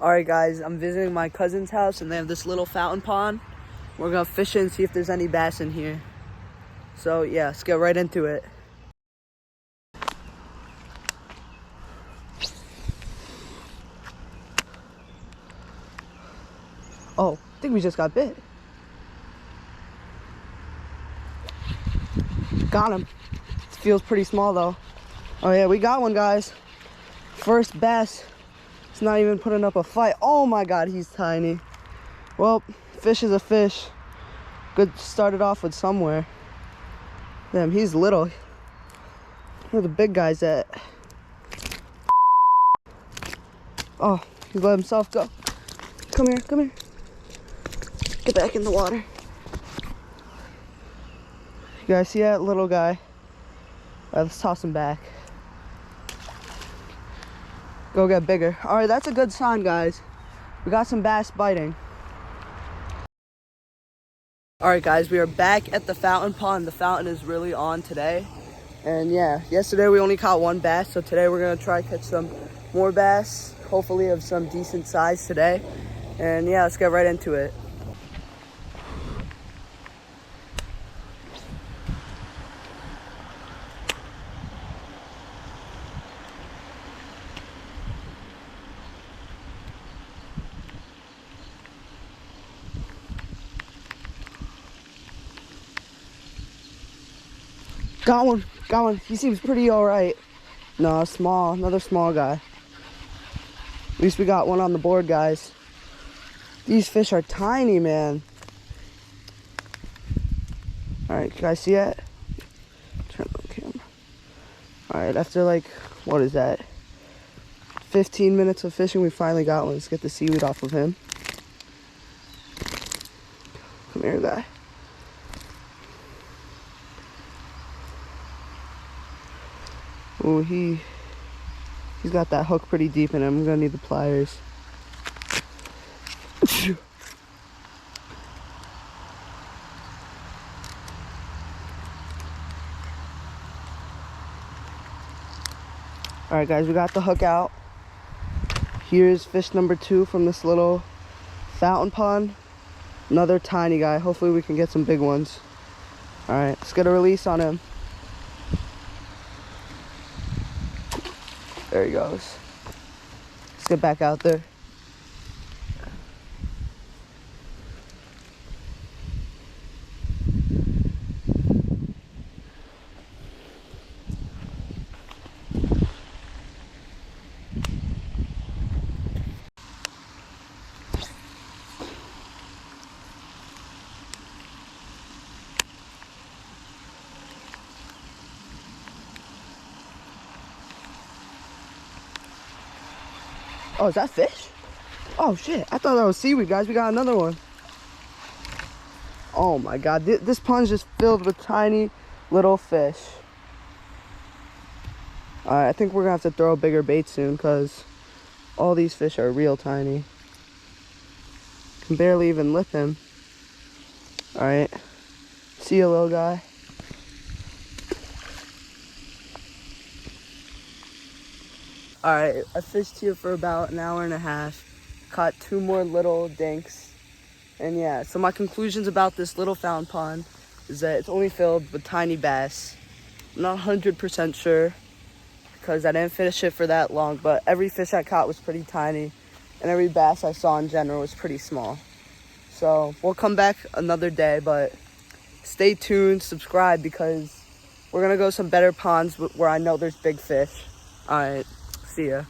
Alright guys, I'm visiting my cousin's house and they have this little fountain pond. We're gonna fish in and see if there's any bass in here. So yeah, let's get right into it. Oh, I think we just got bit. Got him. It feels pretty small though. Oh yeah, we got one, guys. First bass. It's not even putting up a fight. Oh my god, he's tiny. Well, fish is a fish. Good, started off with somewhere. Damn, he's little. Where the big guys at? Oh, he let himself go. Come here, come here. Get back in the water. You guys see that little guy? All right, let's toss him back. Go get bigger. All right, that's a good sign, guys. We got some bass biting. All right, guys, we are back at the fountain pond. The fountain is really on today. And yeah, yesterday we only caught one bass, so today we're gonna try catch some more bass, hopefully of some decent size today. And yeah, let's get right into it. Got one, got one. He seems pretty all right. No, small, another small guy. At least we got one on the board, guys. These fish are tiny, man. All right, you guys see that? Turn on camera. All right, after like, what is that? 15 minutes of fishing, we finally got one. Let's get the seaweed off of him. Come here, guy. Oh, he's got that hook pretty deep in him. I'm gonna need the pliers. All right, guys, we got the hook out. Here's fish number 2 from this little fountain pond. Another tiny guy. Hopefully we can get some big ones. All right, let's get a release on him. There he goes. Let's get back out there. Oh, is that fish? Oh shit, I thought that was seaweed, guys. We got another one. Oh my god, this pond's just filled with tiny little fish. Alright, I think we're gonna have to throw a bigger bait soon because all these fish are real tiny. Can barely even lift him. Alright, see you, little guy. Alright, I fished here for about an hour and a half. Caught 2 more little dinks. And yeah, so my conclusions about this little fountain pond is that it's only filled with tiny bass. I'm not 100% sure because I didn't fish it for that long, but every fish I caught was pretty tiny and every bass I saw in general was pretty small. So we'll come back another day, but stay tuned, subscribe, because we're gonna go some better ponds where I know there's big fish. All right, see ya.